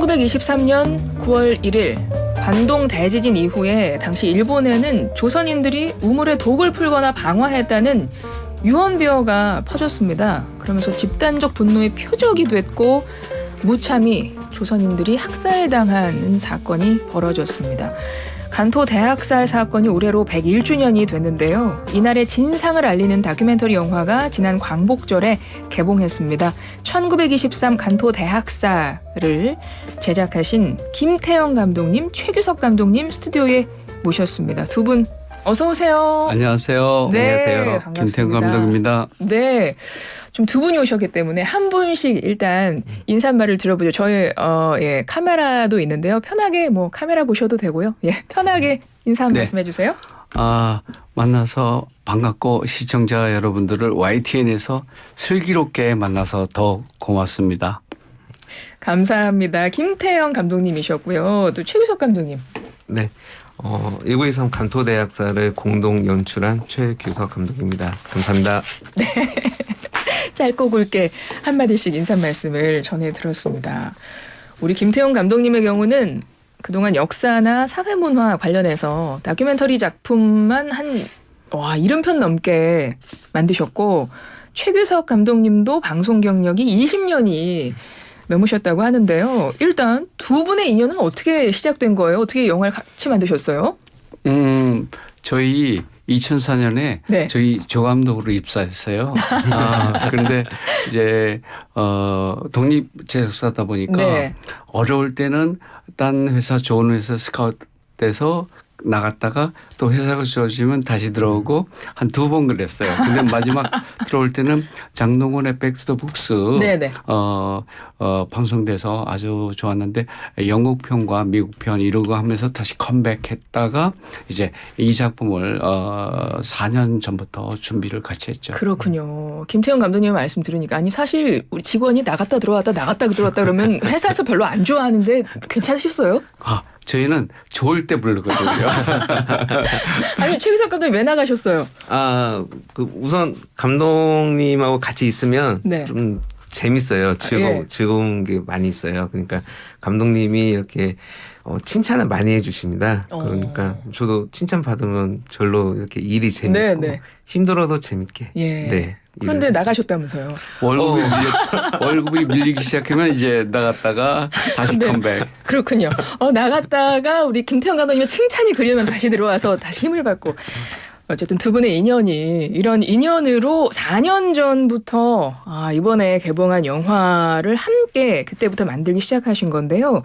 1923년 9월 1일 관동 대지진 이후에 당시 일본에는 조선인들이 우물에 독을 풀거나 방화했다는 유언비어가 퍼졌습니다. 그러면서 집단적 분노의 표적이 됐고 무참히 조선인들이 학살당하는 사건이 벌어졌습니다. 간토 대학살 사건이 올해로 101주년이 됐는데요. 이날의 진상을 알리는 다큐멘터리 영화가 지난 광복절에 개봉했습니다. 1923 간토 대학살을 제작하신 김태형 감독님, 최규석 감독님 스튜디오에 모셨습니다. 두 분 어서 오세요. 안녕하세요. 네, 안녕하세요. 반갑습니다. 김태형 감독입니다. 네. 좀 두 분이 오셨기 때문에 한 분씩 일단 인사말을 들어보죠. 저희 카메라도 있는데요. 편하게 카메라 보셔도 되고요. 편하게 인사 한 네. 말씀해 주세요. 만나서 반갑고 시청자 여러분들을 YTN에서 슬기롭게 만나서 더 고맙습니다. 감사합니다. 김태형 감독님이셨고요. 또 최규석 감독님. 네. 1923 간토대학살을 공동 연출한 최규석 감독입니다. 감사합니다. 짧고 굵게 한마디씩 인사 말씀을 전해 들었습니다. 우리 김태형 감독님의 경우는 그동안 역사나 사회문화 관련해서 다큐멘터리 작품만 한 70편 넘게 만드셨고 최규석 감독님도 방송 경력이 20년이 넘으셨다고 하는데요. 일단 두 분의 인연은 어떻게 시작된 거예요? 어떻게 영화를 같이 만드셨어요? 저희 2004년에 네. 저희 조감독으로 입사했어요. 그런데 이제 독립 제작사다 보니까 네. 어려울 때는 딴 회사 좋은 회사 스카우트돼서 나갔다가 또 회사가 좋아지면 다시 들어오고 한 2번 그랬어요. 근데 마지막 들어올 때는 장동건의 백투더북스 네네. 방송돼서 아주 좋았는데 영국 편과 미국 편 이러고 하면서 다시 컴백했다가 이제 이 작품을 4년 전부터 준비를 같이 했죠. 그렇군요. 김태형 감독님 말씀 들으니까 아니 사실 우리 직원이 나갔다 들어왔다 그러면 회사에서 별로 안 좋아하는데 괜찮으셨어요? 저희는 좋을 때 부르거든요. 아니 최규석 감독님 왜 나가셨어요? 우선 감독님하고 같이 있으면 네. 좀 재밌어요. 즐거운 게 많이 있어요. 그러니까 감독님이 이렇게 칭찬을 많이 해주십니다. 그러니까 저도 칭찬 받으면 절로 이렇게 일이 재밌고 네. 힘들어도 재밌게. 네. 그런데 나가셨다면서요? 월급이 밀리기 시작하면 이제 나갔다가 다시 네. 컴백. 그렇군요. 나갔다가 우리 김태형 감독님의 칭찬이 그리면 다시 들어와서 다시 힘을 받고. 어쨌든 두 분의 인연이 이런 인연으로 4년 전부터 이번에 개봉한 영화를 함께 그때부터 만들기 시작하신 건데요.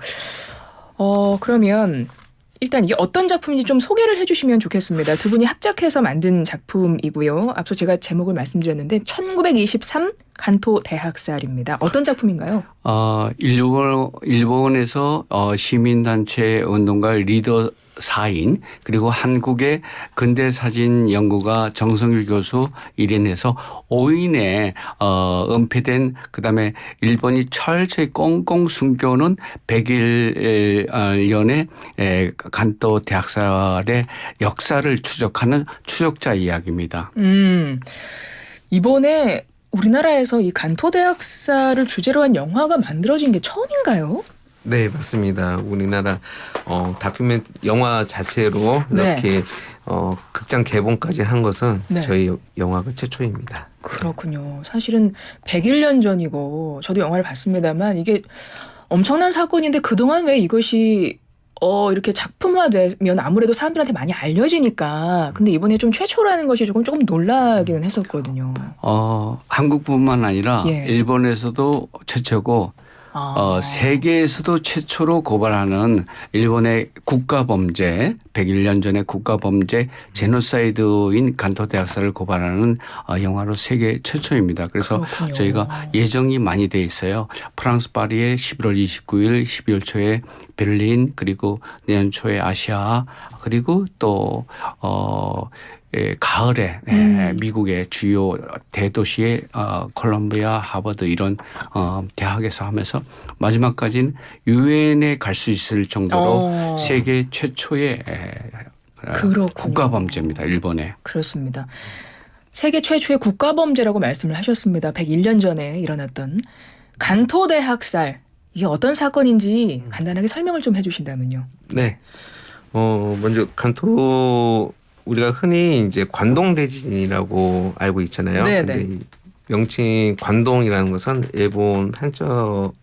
그러면 일단 이게 어떤 작품인지 좀 소개를 해주시면 좋겠습니다. 두 분이 합작해서 만든 작품이고요. 앞서 제가 제목을 말씀드렸는데 1923 간토 대학살입니다. 어떤 작품인가요? 일본에서 시민단체 운동가 리더 4인 그리고 한국의 근대사진 연구가 정성일 교수 일인해서 5인의 은폐된 그다음에 일본이 철저히 꽁꽁 숨겨놓은 100일년의 간토 대학살의 역사를 추적하는 추적자 이야기입니다. 이번에 우리나라에서 이 간토 대학살을 주제로 한 영화가 만들어진 게 처음인가요? 네, 맞습니다. 우리나라 영화 자체로 이렇게 극장 개봉까지 한 것은 저희 영화가 최초입니다. 그렇군요. 사실은 101년 전이고 저도 영화를 봤습니다만 이게 엄청난 사건인데 그동안 왜 이것이 이렇게 작품화되면 아무래도 사람들한테 많이 알려지니까 근데 이번에 좀 최초라는 것이 조금 놀라기는 했었거든요. 한국뿐만 아니라 일본에서도 최초고 세계에서도 최초로 고발하는 일본의 국가범죄 101년 전의 국가범죄 제노사이드인 간토 대학살을 고발하는 영화로 세계 최초입니다. 그래서 그렇군요. 저희가 예정이 많이 돼 있어요. 프랑스 파리에 11월 29일 12월 초에 베를린 그리고 내년 초에 아시아 그리고 또 가을에 미국의 주요 대도시의 콜롬비아, 하버드 이런 대학에서 하면서 마지막까지는 유엔에 갈 수 있을 정도로 세계 최초의 국가범죄입니다. 일본에. 그렇습니다. 세계 최초의 국가범죄라고 말씀을 하셨습니다. 101년 전에 일어났던 간토 대학살. 이게 어떤 사건인지 간단하게 설명을 좀 해주신다면요. 네. 먼저 간토 우리가 흔히 이제 관동 대지진이라고 알고 있잖아요. 네, 근데 네. 이 명칭 관동이라는 것은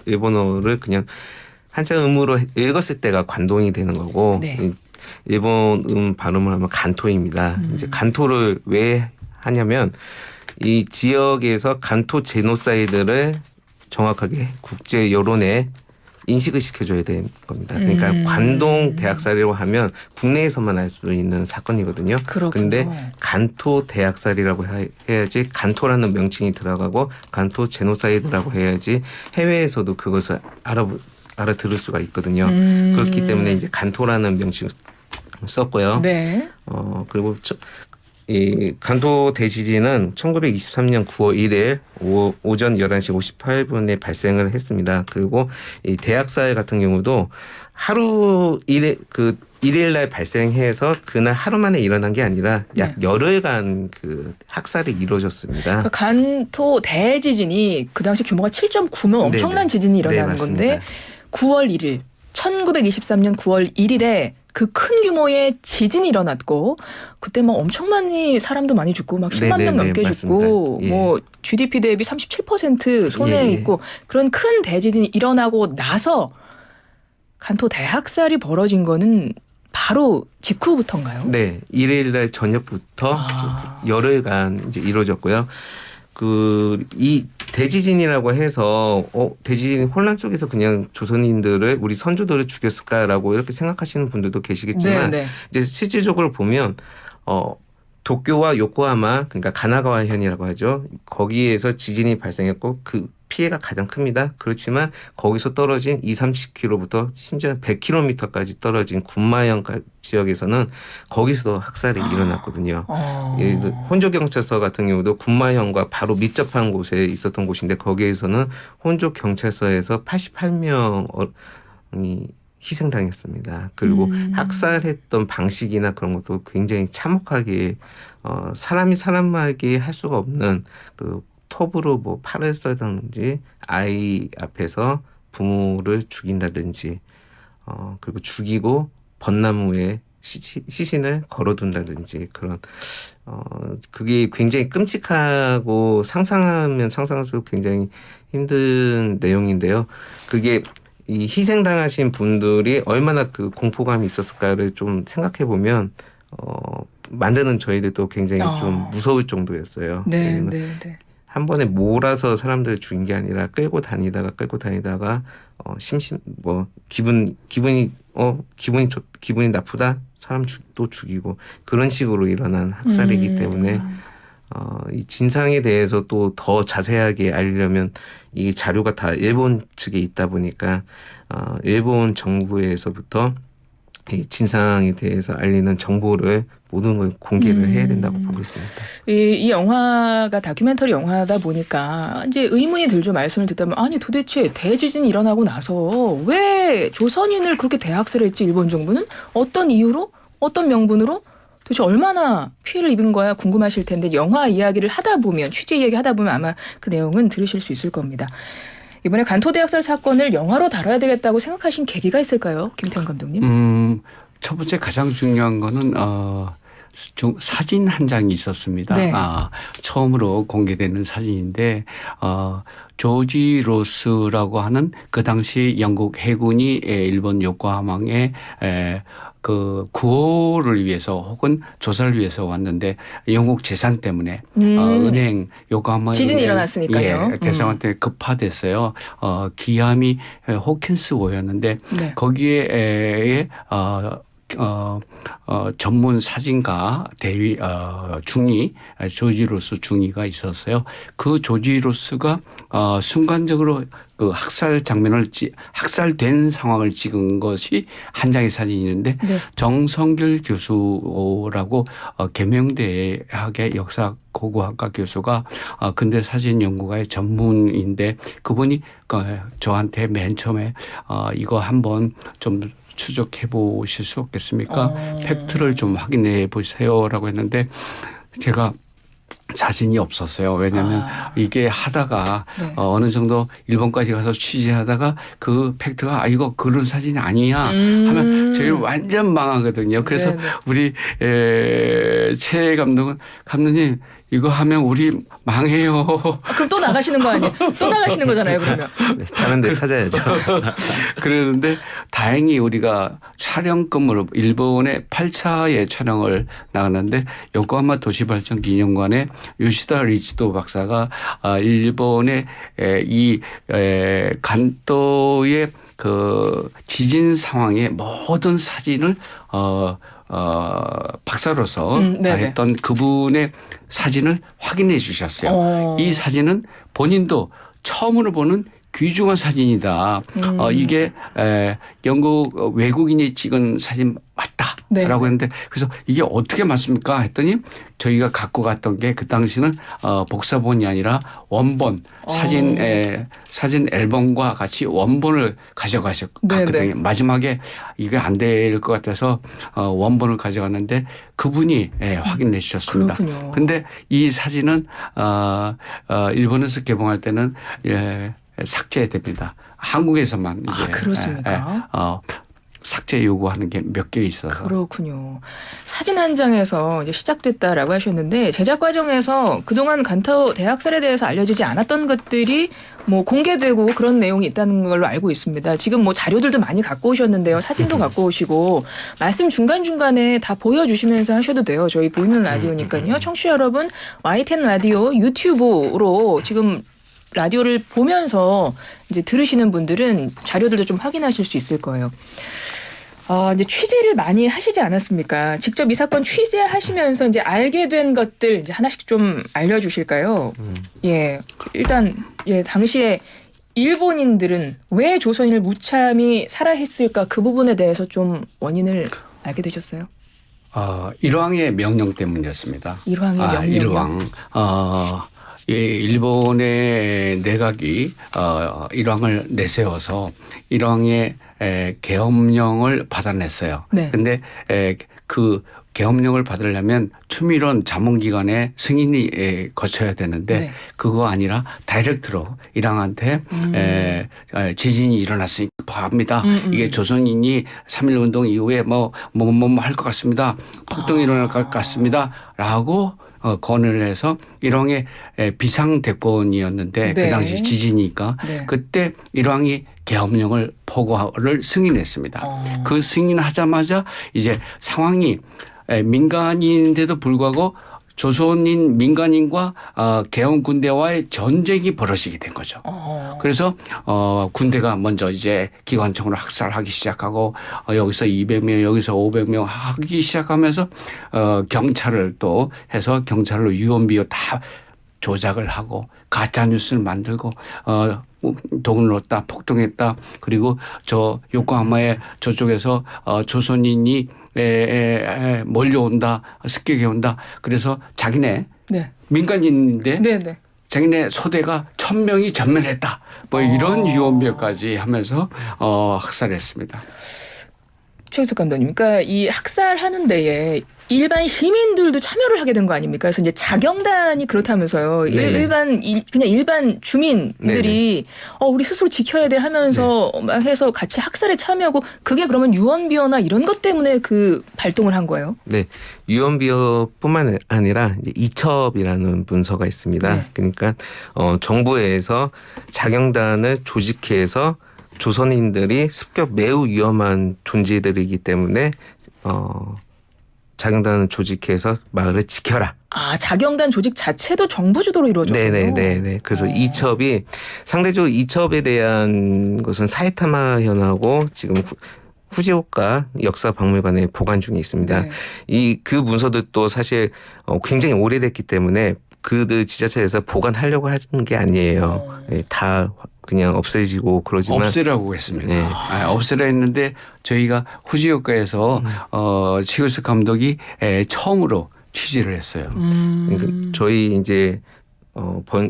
일본어를 그냥 한자 음으로 읽었을 때가 관동이 되는 거고 네. 이 일본 발음을 하면 간토입니다. 이제 간토를 왜 하냐면 이 지역에서 간토 제노사이드를 정확하게 국제 여론에 인식을 시켜줘야 되는 겁니다. 그러니까 관동 대학살이라고 하면 국내에서만 알 수 있는 사건이거든요. 그런데 간토 대학살이라고 해야지 간토라는 명칭이 들어가고 간토 제노사이드라고 해야지 해외에서도 그것을 알아들을 수가 있거든요. 그렇기 때문에 이제 간토라는 명칭을 썼고요. 네. 그리고 이 간토 대지진은 1923년 9월 1일 오전 11시 58분에 발생을 했습니다. 그리고 이 대학살 같은 경우도 하루 일일날 발생해서 그날 하루 만에 일어난 게 아니라 약 열흘간 그 학살이 이루어졌습니다. 그 간토 대지진이 그 당시 규모가 7.9면 엄청난 네네. 지진이 일어나는 네, 건데 9월 1일 1923년 9월 1일에 그 큰 규모의 지진이 일어났고 그때 막 엄청 많이 사람도 많이 죽고 막 10만 명 넘게 맞습니다. 죽고 예. 뭐 GDP 대비 37% 손해 예. 있고 그런 큰 대지진이 일어나고 나서 간토 대학살이 벌어진 거는 바로 직후부터인가요? 네, 일요일날 저녁부터 열흘간 이제 이루어졌고요. 이 대지진이라고 해서 대지진 혼란 속에서 그냥 조선인들을 우리 선조들을 죽였을까라고 이렇게 생각하시는 분들도 계시겠지만 이제 실질적으로 보면 도쿄와 요코하마 그러니까 가나가와현이라고 하죠. 거기에서 지진이 발생했고 그 피해가 가장 큽니다. 그렇지만 거기서 떨어진 30km부터 심지어 100km까지 떨어진 군마현 지역에서는 거기서 학살이 일어났거든요. 혼조경찰서 같은 경우도 군마현과 바로 밀접한 곳에 있었던 곳인데 거기에서는 혼조경찰서에서 88명이 희생당했습니다. 그리고 학살했던 방식이나 그런 것도 굉장히 참혹하게 사람이 사람에게 할 수가 없는 그 톱으로 뭐 팔을 썰든지 아이 앞에서 부모를 죽인다든지 그리고 죽이고 벚나무에 시신을 걸어둔다든지 그런 그게 굉장히 끔찍하고 상상하면 상상할수록 굉장히 힘든 내용인데요. 그게 이 희생당하신 분들이 얼마나 그 공포감이 있었을까를 좀 생각해 보면 만드는 저희들도 굉장히 좀 무서울 정도였어요. 네. 한 번에 몰아서 사람들을 죽인 게 아니라 끌고 다니다가 기분이 나쁘다 사람 또 죽이고 그런 식으로 일어난 학살이기 때문에 이 진상에 대해서 또 더 자세하게 알리려면 이 자료가 다 일본 측에 있다 보니까 일본 정부에서부터 이 진상에 대해서 알리는 정보를 모든 걸 공개를 해야 된다고 보고 있습니다. 이 영화가 다큐멘터리 영화다 보니까 이제 의문이 들죠. 말씀을 듣다면 아니 도대체 대지진이 일어나고 나서 왜 조선인을 그렇게 대학살했지 일본 정부는 어떤 이유로 어떤 명분으로 도대체 얼마나 피해를 입은 거야 궁금하실 텐데 영화 이야기를 하다 보면 취재 이야기 하다 보면 아마 그 내용은 들으실 수 있을 겁니다. 이번에 간토 대학살 사건을 영화로 다뤄야 되겠다고 생각하신 계기가 있을까요? 김태형 감독님. 첫 번째 가장 중요한 거는 사진 한 장이 있었습니다. 네. 처음으로 공개되는 사진인데 조지 로스라고 하는 그 당시 영국 해군이 일본 요코하마에 그 구호를 위해서 혹은 조사를 위해서 왔는데 영국 재산 때문에 은행 요코하마 지진이 일어났으니까요. 대사관때 급파됐어요. 기함이 호킨스호였는데 거기에 전문 사진가 대위 중위 조지 로스 중위가 있었어요. 그 조지 로스가 순간적으로 그 학살 장면을 학살된 상황을 찍은 것이 한 장의 사진이 있는데 정성길 교수라고 계명대학의 역사 고고학과 교수가 근대 사진 연구가의 전문인데 그분이 저한테 맨 처음에 이거 한번 좀 추적해 보실 수 없겠습니까? 팩트를 좀 확인해 보세요라고 했는데 제가 자신이 없었어요. 왜냐하면 이게 하다가 네. 어느 정도 일본까지 가서 취재하다가 그 팩트가 이거 그런 사진이 아니야 하면 저희 완전 망하거든요. 그래서 네네. 우리 최 감독은 감독님 이거 하면 우리 망해요. 그럼 또 나가시는 거 아니에요? 또 나가시는 거잖아요, 그러면. 네, 다른 데 찾아야죠. 그러는데 다행히 우리가 촬영금으로 일본의 8차의 촬영을 나갔는데 요코하마 도시발전 기념관에 요시다 리치도 박사가 일본의 이 간도의 그 지진 상황의 모든 사진을 박사로서 했던 그분의 사진을 확인해 주셨어요. 이 사진은 본인도 처음으로 보는 귀중한 사진이다. 이게 영국 외국인이 찍은 사진 맞다라고 했는데 그래서 이게 어떻게 맞습니까? 했더니 저희가 갖고 갔던 게 그 당시는 복사본이 아니라 원본 사진 앨범과 같이 원본을 가져갔거든요. 마지막에 이게 안 될 것 같아서 원본을 가져갔는데 그분이 확인해 주셨습니다. 그런데 이 사진은 일본에서 개봉할 때는 삭제됩니다. 한국에서만 이제 그렇습니까? 삭제 요구하는 게 몇 개 있어서. 그렇군요. 사진 한 장에서 이제 시작됐다라고 하셨는데 제작 과정에서 그동안 간타오 대학살에 대해서 알려지지 않았던 것들이 뭐 공개되고 그런 내용이 있다는 걸로 알고 있습니다. 지금 뭐 자료들도 많이 갖고 오셨는데요. 사진도 갖고 오시고 말씀 중간중간에 다 보여주시면서 하셔도 돼요. 저희 보이는 라디오니까요. 청취자 여러분 YTN 라디오 유튜브로 지금 라디오를 보면서 이제 들으시는 분들은 자료들도 좀 확인하실 수 있을 거예요. 이제 취재를 많이 하시지 않았습니까? 직접 이 사건 취재하시면서 이제 알게 된 것들 이제 하나씩 좀 알려주실까요? 예, 일단 당시에 일본인들은 왜 조선인을 무참히 살해했을까 그 부분에 대해서 좀 원인을 알게 되셨어요? 일왕의 명령 때문이었습니다. 일왕의 명령. 일왕. 일본의 내각이 일왕을 내세워서 일왕의 계엄령을 받아냈어요. 그런데 그 계엄령을 받으려면 추미론 자문기관의 승인이 거쳐야 되는데 그거 아니라 다이렉트로 일왕한테 지진이 일어났으니 급합니다. 이게 조선인이 3.1운동 이후에 뭐 할 것 같습니다. 폭동이 일어날 것 같습니다. 라고 건을 해서 일왕의 비상대권이었는데 그 당시 지진이니까 그때 일왕이 계엄령을 포고를 승인했습니다. 그 승인하자마자 이제 상황이 민간인인데도 불구하고 조선인 민간인과 계엄 군대와의 전쟁이 벌어지게 된 거죠. 그래서 군대가 먼저 이제 기관총으로 학살하기 시작하고 여기서 200명 여기서 500명 하기 시작하면서 경찰을 또 해서 경찰로 유언비어 다 조작을 하고 가짜 뉴스를 만들고 독을 넣었다 폭동했다 그리고 저 요코하마의 저쪽에서 조선인이 몰려온다 습격해 온다 그래서 자기네 민간인인데 자기네 소대가 1,000명이 전멸했다 뭐 이런 유언비어까지 하면서 학살했습니다. 최우석 감독님, 그러니까 이 학살하는 데에 일반 시민들도 참여를 하게 된 거 아닙니까? 그래서 이제 자경단이 그렇다면서요. 그냥 일반 주민들이 우리 스스로 지켜야 돼 하면서 막 해서 같이 학살에 참여하고 그게 그러면 유언비어나 이런 것 때문에 그 발동을 한 거예요? 네. 유언비어뿐만 아니라 이제 이첩이라는 문서가 있습니다. 그러니까 정부에서 자경단을 조직해서 조선인들이 습격 매우 위험한 존재들이기 때문에 자경단을 조직해서 마을을 지켜라. 자경단 조직 자체도 정부 주도로 이루어졌군요. 네네네. 그래서 이첩이 상대적으로 이첩에 대한 것은 사이타마 현하고 지금 후지오카 역사박물관에 보관 중에 있습니다. 그 문서들도 사실 굉장히 오래됐기 때문에 그들 지자체에서 보관하려고 하는 게 아니에요. 다 그냥 없애지고 그러지만 없애라고 했습니다. 없애라 했는데 저희가 후지오카에서 최우석 감독이 처음으로 취재를 했어요. 그러니까 저희 이제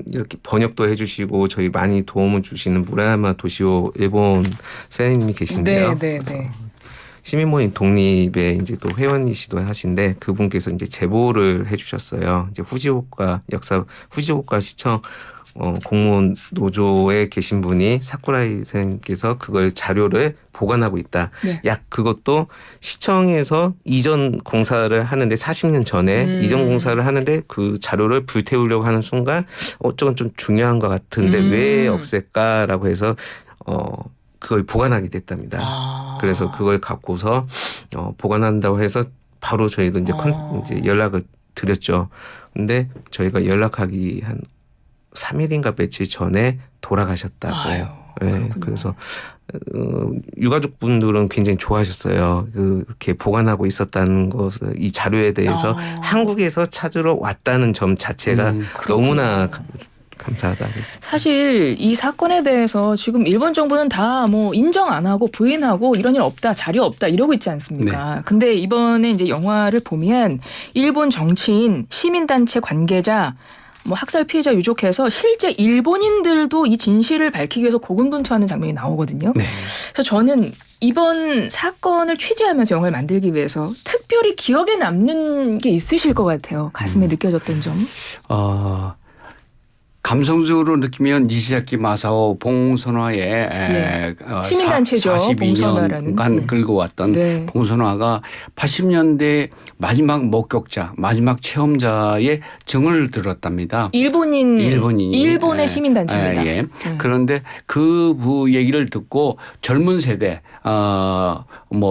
이렇게 번역도 해주시고 저희 많이 도움을 주시는 무라야마 도시오 일본 선생님이 계신데요. 시민모임 독립에 이제 또 회원이시도 하신데 그분께서 이제 제보를 해주셨어요. 이제 후지오카 시청 공무원 노조에 계신 분이 사쿠라이 선생님께서 그걸 자료를 보관하고 있다. 네. 약 그것도 시청에서 이전 공사를 하는데 40년 전에 이전 공사를 하는데 그 자료를 불태우려고 하는 순간 저건 좀 중요한 것 같은데 왜 없앨까라고 해서 그걸 보관하게 됐답니다. 그래서 그걸 갖고서 보관한다고 해서 바로 저희도 이제 이제 연락을 드렸죠. 근데 저희가 연락하기 한 3일인가 며칠 전에 돌아가셨다고. 아유, 네, 그래서 유가족분들은 굉장히 좋아하셨어요. 그렇게 보관하고 있었다는 것을 이 자료에 대해서 한국에서 찾으러 왔다는 점 자체가 너무나 감사하다고 했습니다. 사실 이 사건에 대해서 지금 일본 정부는 다 뭐 인정 안 하고 부인하고 이런 일 없다, 자료 없다 이러고 있지 않습니까? 네. 근데 이번에 이제 영화를 보면 일본 정치인, 시민단체 관계자, 뭐 학살 피해자 유족해서 실제 일본인들도 이 진실을 밝히기 위해서 고군분투하는 장면이 나오거든요. 네. 그래서 저는 이번 사건을 취재하면서 영화를 만들기 위해서 특별히 기억에 남는 게 있으실 것 같아요. 가슴에 느껴졌던 점. 감성적으로 느끼면 니시자키 마사오 봉선화의 예. 시민단체죠. 42년간 봉선화라는. 끌고 왔던 네. 봉선화가 80년대 마지막 목격자, 마지막 체험자의 증언을 들었답니다. 일본인이 일본의 예. 시민단체입니다. 예. 그런데 그 얘기를 듣고 젊은 세대 뭐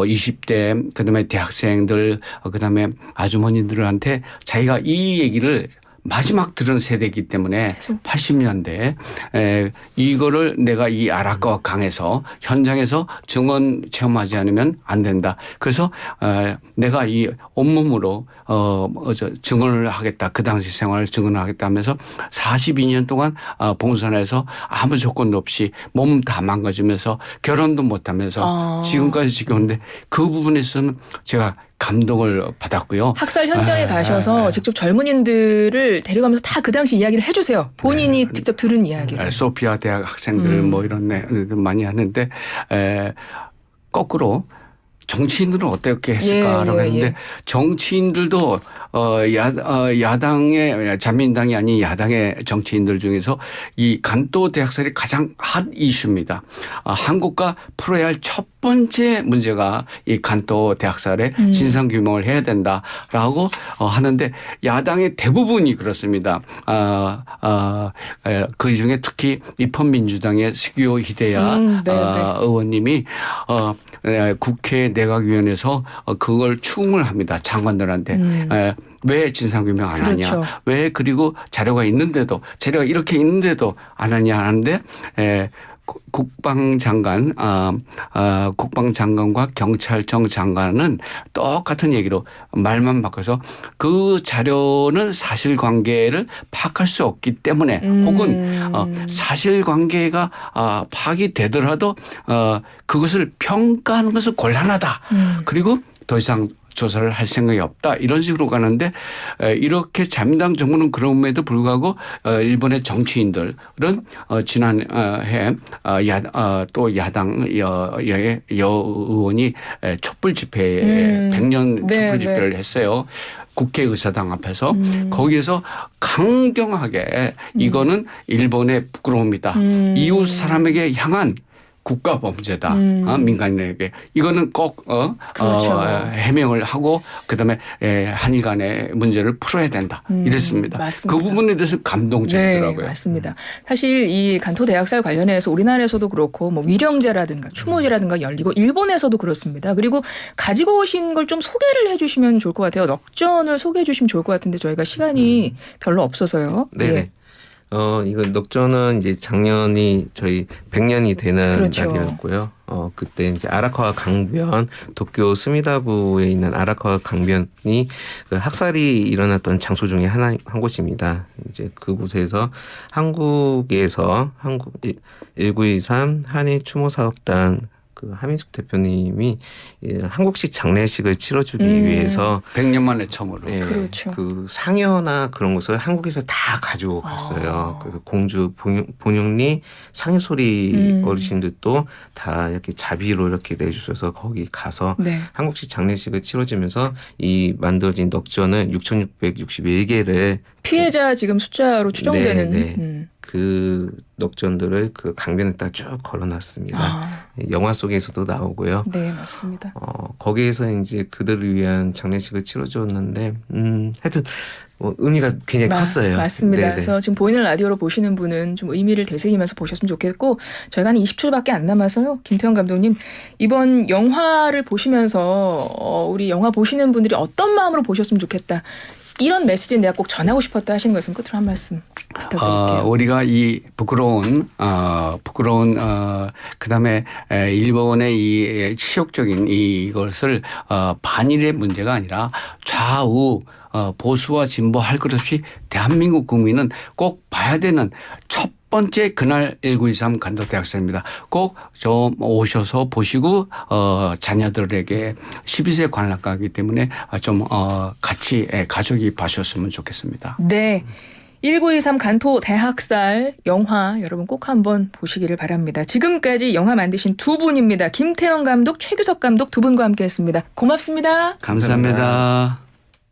20대 그다음에 대학생들 그다음에 아주머니들한테 자기가 이 얘기를 마지막 들은 세대이기 때문에 80년대 이거를 내가 이 아라카와 강에서 현장에서 증언 체험하지 않으면 안 된다. 그래서 내가 이 온몸으로 증언을 하겠다. 그 당시 생활을 증언을 하겠다 하면서 42년 동안 봉선에서 아무 조건도 없이 몸 다 망가지면서 결혼도 못하면서 지금까지 지켜오는데 그 부분에서는 제가 감동을 받았고요. 학살 현장에 가셔서 직접 젊은이들을 데려가면서 다 그 당시 이야기를 해주세요. 본인이 직접 들은 이야기를. 소피아 대학 학생들 뭐 이런 애들 많이 하는데 거꾸로 정치인들은 어떻게 했을까라고 했는데 정치인들도 야당의 자민당이 아닌 야당의 정치인들 중에서 이 간또 대학살이 가장 핫 이슈입니다. 한국과 풀어야 할 첫 번째 문제가 이 간또 대학살의 진상 규명을 해야 된다라고 하는데 야당의 대부분이 그렇습니다. 그 중에 특히 입헌민주당의 스기오 히데야 의원님이 국회 내각위원회에서 그걸 추궁을 합니다. 장관들한테. 왜 진상규명 안 하냐. 그렇죠. 왜 그리고 자료가 이렇게 있는데도 안 하냐 하는데 국방장관과 경찰청 장관은 똑같은 얘기로 말만 바꿔서 그 자료는 사실관계를 파악할 수 없기 때문에 혹은 사실관계가 파악이 되더라도 그것을 평가하는 것은 곤란하다. 그리고 더 이상 조사를 할 생각이 없다. 이런 식으로 가는데 이렇게 자민당 정부는 그럼에도 불구하고 일본의 정치인들은 지난해 또 야당 여의원이 촛불 집회에 100년 촛불 집회를 했어요. 국회의사당 앞에서 거기에서 강경하게 이거는 일본의 부끄러움이다. 이웃 사람에게 향한 국가 범죄다. 민간인에게. 이거는 꼭 그렇죠. 해명을 하고 그다음에 한일 간의 문제를 풀어야 된다. 이랬습니다. 맞습니다. 그 부분에 대해서 감동적이더라고요. 네, 맞습니다. 사실 이 간토 대학살 관련해서 우리나라에서도 그렇고 뭐 위령제라든가 추모제라든가 열리고 일본에서도 그렇습니다. 그리고 가지고 오신 걸 좀 소개를 해 주시면 좋을 것 같아요. 넉전을 소개해 주시면 좋을 것 같은데 저희가 시간이 별로 없어서요. 네네. 예. 이거 넉전은 이제 작년이 저희 100년이 되는 그렇죠. 날이었고요. 그때 이제 아라카와 강변, 도쿄 스미다부에 있는 아라카와 강변이 그 학살이 일어났던 장소 중에 한 곳입니다. 이제 그곳에서 한국에서 1923 한일 추모 사업단 그 하민숙 대표님이 한국식 장례식을 치러주기 위해서 100년 만에 처음으로. 예, 그렇죠. 그 상여나 그런 것을 한국에서 다 가지고 갔어요. 그래서 공주 본영리 상여소리 어르신들도 다 이렇게 자비로 이렇게 내주셔서 거기 가서 네. 한국식 장례식을 치러지면서 이 만들어진 넉전은 6,661개를 피해자 지금 숫자로 추정되는. 네. 그 넉전들을 그 강변에다 쭉 걸어놨습니다. 영화 속에서도 나오고요. 네, 맞습니다. 거기에서 이제 그들을 위한 장례식을 치러줬는데, 하여튼 뭐 의미가 굉장히 컸어요. 맞습니다. 네네. 그래서 지금 보이는 라디오로 보시는 분은 좀 의미를 되새기면서 보셨으면 좋겠고, 저희가 한 20초밖에 안 남아서요. 김태형 감독님, 이번 영화를 보시면서 우리 영화 보시는 분들이 어떤 마음으로 보셨으면 좋겠다. 이런 메시지는 내가 꼭 전하고 싶었다 하시는 것은 끝으로 한 말씀 부탁드릴게요. 우리가 이 부끄러운 그다음에 일본의 이 치욕적인 이것을 반일의 문제가 아니라 좌우 보수와 진보 할 것 없이 대한민국 국민은 꼭 봐야 되는 첫 번째 그날 1923 간도대학생입니다. 꼭 좀 오셔서 보시고 자녀들에게 12세 관람가이기 때문에 좀 같이 가족이 봐주셨으면 좋겠습니다. 네. 1923 간토 대학살 영화 여러분 꼭 한번 보시기를 바랍니다. 지금까지 영화 만드신 두 분입니다. 김태형 감독, 최규석 감독 두 분과 함께했습니다. 고맙습니다. 감사합니다.